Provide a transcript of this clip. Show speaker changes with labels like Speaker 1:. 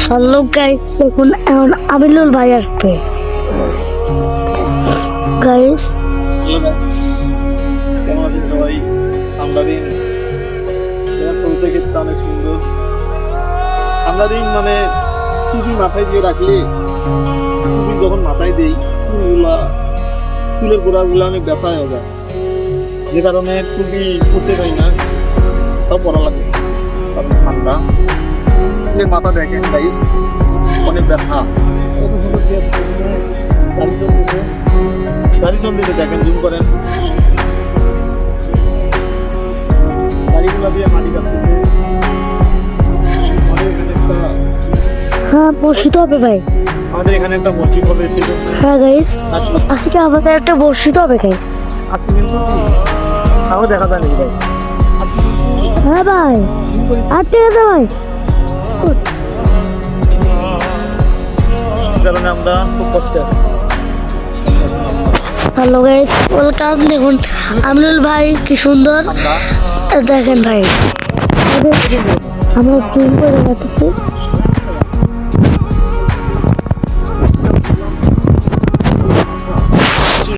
Speaker 1: Hello guys, দেখুন এখন আমিনুল ভাই আসবে। গাইস
Speaker 2: কেমন আছেন সবাই? ঠান্ডা দিন, শুরুতে ক্ষেত্রে অনেক সুন্দর। ঠান্ডা দিন মানে টুপি মাথায় দিয়ে রাখলে, টুপি যখন মাথায় দেই চুলের গোড়াগুলো অনেক ব্যথা হয়ে যায়, যে কারণে টুপি পরতে পারি না, তাও পরা লাগে। কারণ ঠান্ডা চুলের মাথা দেখেন গাইস, অনেক ব্যথা। কত সুন্দর গাড়ি চলতেছে, গাড়ি চলতেছে দেখেন, জুম করেন গাড়িগুলো দিয়ে মাটি কাটতেছে।
Speaker 1: হ্যাঁ, বর্ষিত হবে ভাই।
Speaker 2: আমাদের এখানে একটা মসজিদ হবে,
Speaker 1: হ্যাঁ গাইস, আজকে আমাদের একটা বর্ষিত হবে গাইস।
Speaker 2: আপনি কিন্তু তাও দেখা যায় নাকি ভাই?
Speaker 1: হ্যাঁ ভাই, আর ঠিক আছে ভাই।
Speaker 2: এই কারণে আমরা খুব কষ্টে আছি।
Speaker 1: Hello guys, welcome. দেখুন আমিনুল ভাই কি সুন্দর দেখেন ভাই। আমরা জুম করে দেখাচ্ছি।